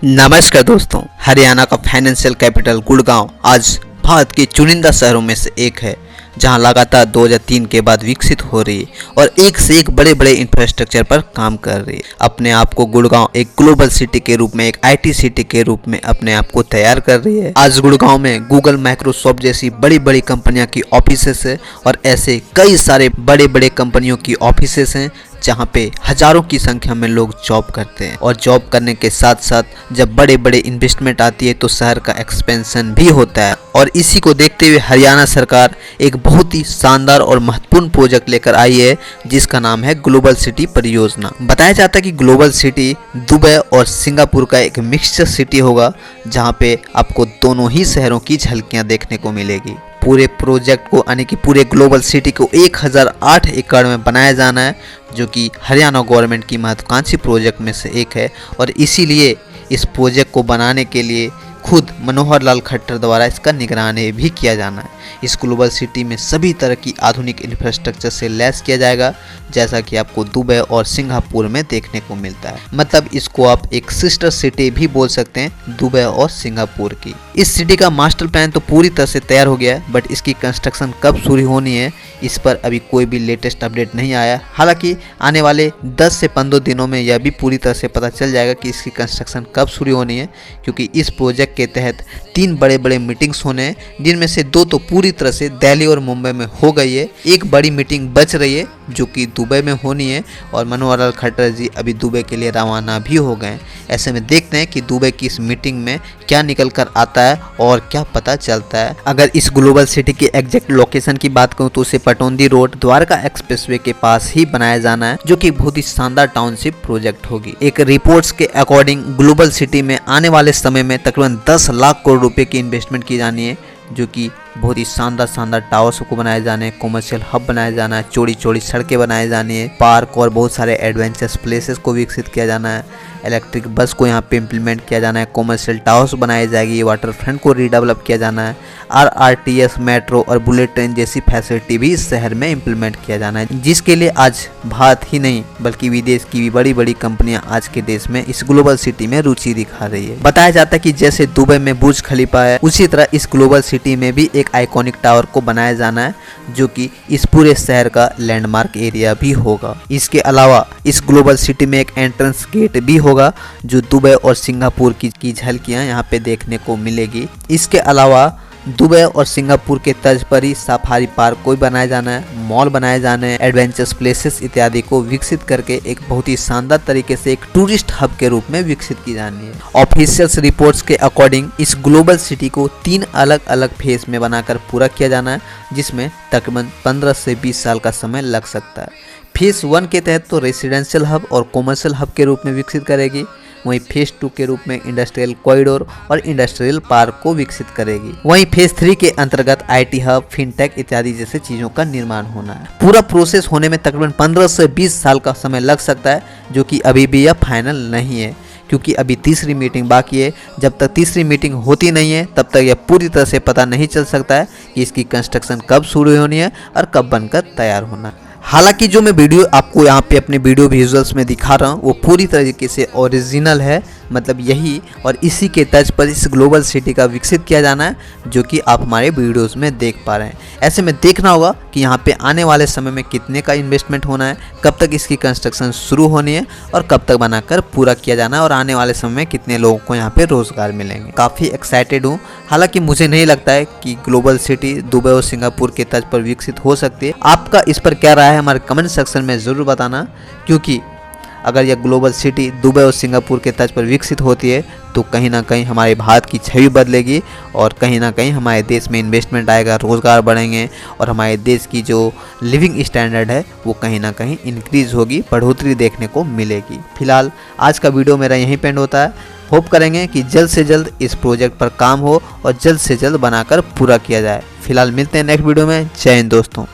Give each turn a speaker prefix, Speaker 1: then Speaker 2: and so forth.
Speaker 1: नमस्कार दोस्तों, हरियाणा का फाइनेंशियल कैपिटल गुड़गांव आज भारत के चुनिंदा शहरों में से एक है जहां लगातार 2003 के बाद विकसित हो रही है और एक से एक बड़े बड़े इंफ्रास्ट्रक्चर पर काम कर रही है। अपने आप को गुड़गांव एक ग्लोबल सिटी के रूप में, एक आईटी सिटी के रूप में अपने आप को तैयार कर रही है। आज गुड़गांव में गूगल, माइक्रोसॉफ्ट जैसी बड़ी बड़ी कंपनियों की ऑफिसेस है और ऐसे कई सारे बड़े बड़े कंपनियों की ऑफिसेस हैं जहाँ पे हजारों की संख्या में लोग जॉब करते हैं। और जॉब करने के साथ साथ जब बड़े बड़े इन्वेस्टमेंट आती है तो शहर का एक्सपेंशन भी होता है। और इसी को देखते हुए हरियाणा सरकार एक बहुत ही शानदार और महत्वपूर्ण प्रोजेक्ट लेकर आई है जिसका नाम है ग्लोबल सिटी परियोजना। बताया जाता है कि ग्लोबल सिटी दुबई और सिंगापुर का एक मिक्सचर सिटी होगा जहाँ पे आपको दोनों ही शहरों की झलकियाँ देखने को मिलेगी। पूरे प्रोजेक्ट को यानी कि पूरे ग्लोबल सिटी को 1008 एकड़ में बनाया जाना है, जो कि हरियाणा गवर्नमेंट की महत्वाकांक्षी प्रोजेक्ट में से एक है। और इसीलिए इस प्रोजेक्ट को बनाने के लिए खुद मनोहर लाल खट्टर द्वारा इसका निगरानी भी किया जाना है। इस ग्लोबल सिटी में सभी तरह की आधुनिक इंफ्रास्ट्रक्चर से लैस किया जाएगा, जैसा कि आपको दुबई और सिंगापुर में देखने को मिलता है। मतलब इसको आप एक सिस्टर सिटी भी बोल सकते हैं दुबई और सिंगापुर की। इस सिटी का मास्टर प्लान तो पूरी तरह से तैयार हो गया है, बट इसकी कंस्ट्रक्शन कब शुरू होनी है इस पर अभी कोई भी लेटेस्ट अपडेट नहीं आया। हालांकि आने वाले 10 से 15 दिनों में यह भी पूरी तरह से पता चल जाएगा कि इसकी कंस्ट्रक्शन कब शुरू होनी है, क्योंकि इस प्रोजेक्ट के तहत 3 बड़े बड़े मीटिंग्स होने हैं, जिनमें से 2 तो पूरी तरह से दिल्ली और मुंबई में हो गई है। एक बड़ी मीटिंग बच रही है जो कि दुबई में होनी है और मनोहर लाल खट्टर जी अभी दुबई के लिए रवाना भी हो गए हैं। ऐसे में देखते हैं कि दुबई की इस मीटिंग में क्या निकल कर आता है और क्या पता चलता है। अगर इस ग्लोबल सिटी की एग्जैक्ट लोकेशन की बात करूं तो उसे पटौदी रोड द्वारका एक्सप्रेसवे के पास ही बनाया जाना है, जो कि बहुत ही शानदार टाउनशिप प्रोजेक्ट होगी। एक रिपोर्ट्स के अकॉर्डिंग ग्लोबल सिटी में आने वाले समय में तकरीबन 10 लाख करोड़ रुपए की इन्वेस्टमेंट की जानी है, जो कि बहुत ही शानदार टावर्स को बनाए जाने हैं, कॉमर्शियल हब बनाया जाना है, चौड़ी चौड़ी सड़कें बनाए जानी है, पार्क और बहुत सारे एडवेंचर्स प्लेसेस को विकसित किया जाना है, इलेक्ट्रिक बस को यहाँ पे इम्प्लीमेंट किया जाना है, कॉमर्शियल टावर्स बनाई जाएगी, वाटर फ्रंट को रीडेवलप किया जाना है, आरआरटीएस मेट्रो और बुलेट ट्रेन जैसी फैसिलिटी भी इस शहर में इम्प्लीमेंट किया जाना है, जिसके लिए आज भारत ही नहीं बल्कि विदेश की भी बड़ी बड़ी कंपनियां आज के देश में इस ग्लोबल सिटी में रुचि दिखा रही है। बताया जाता है कि जैसे दुबई में बुर्ज खलीफा है, उसी तरह इस ग्लोबल सिटी में भी एक आइकॉनिक टावर को बनाया जाना है, जो कि इस पूरे शहर का लैंडमार्क एरिया भी होगा। इसके अलावा इस ग्लोबल सिटी में एक एंट्रेंस गेट भी होगा, जो दुबई और सिंगापुर की झलकियां यहाँ पे देखने को मिलेगी। इसके अलावा दुबई और सिंगापुर के तर्ज पर ही सफारी पार्क को भी बनाया जाना है, मॉल बनाए जाने हैं, एडवेंचर्स प्लेसेस इत्यादि को विकसित करके एक बहुत ही शानदार तरीके से एक टूरिस्ट हब के रूप में विकसित की जानी है। ऑफिशियल्स रिपोर्ट्स के अकॉर्डिंग इस ग्लोबल सिटी को 3 अलग अलग फेज में बनाकर पूरा किया जाना है, जिसमें तकरीबन 15 से 20 साल का समय लग सकता है। फेज 1 के तहत तो रेसिडेंशियल हब और कॉमर्शियल हब के रूप में विकसित करेगी, वहीं फेज 2 के रूप में इंडस्ट्रियल कॉरिडोर और इंडस्ट्रियल पार्क को विकसित करेगी। वहीं फेज 3 के अंतर्गत आईटी हब, फिनटेक इत्यादि जैसे चीजों का निर्माण होना है। पूरा प्रोसेस होने में तकरीबन 15 से 20 साल का समय लग सकता है, जो कि अभी भी यह फाइनल नहीं है, क्योंकि अभी तीसरी मीटिंग बाकी है। जब तक तीसरी मीटिंग होती नहीं है तब तक यह पूरी तरह से पता नहीं चल सकता है कि इसकी कंस्ट्रक्शन कब शुरू होनी है और कब बनकर तैयार होना है। हालांकि जो मैं वीडियो आपको यहाँ पे अपने वीडियो विजुअल्स में दिखा रहा हूँ वो पूरी तरीके से ओरिजिनल है, मतलब यही और इसी के तर्ज पर इस ग्लोबल सिटी का विकसित किया जाना है, जो कि आप हमारे वीडियोस में देख पा रहे हैं। ऐसे में देखना होगा कि यहाँ पे आने वाले समय में कितने का इन्वेस्टमेंट होना है, कब तक इसकी कंस्ट्रक्शन शुरू होनी है और कब तक बनाकर पूरा किया जाना है और आने वाले समय में कितने लोगों को यहाँ पे रोजगार मिलेंगे। काफ़ी एक्साइटेड हूँ। हालांकि मुझे नहीं लगता है कि ग्लोबल सिटी दुबई और सिंगापुर के तर्ज पर विकसित हो सकती है। आपका इस पर क्या राय है हमारे कमेंट सेक्शन में ज़रूर बताना, क्योंकि अगर यह ग्लोबल सिटी दुबई और सिंगापुर के तर्ज पर विकसित होती है तो कहीं ना कहीं हमारे भारत की छवि बदलेगी और कहीं ना कहीं हमारे देश में इन्वेस्टमेंट आएगा, रोज़गार बढ़ेंगे और हमारे देश की जो लिविंग स्टैंडर्ड है वो कहीं ना कहीं इंक्रीज़ होगी, बढ़ोतरी देखने को मिलेगी। फिलहाल आज का वीडियो मेरा यहीं पे एंड होता है। होप करेंगे कि जल्द से जल्द इस प्रोजेक्ट पर काम हो और जल्द से जल्द बनाकर पूरा किया जाए। फिलहाल मिलते हैं नेक्स्ट वीडियो में। जय हिंद दोस्तों।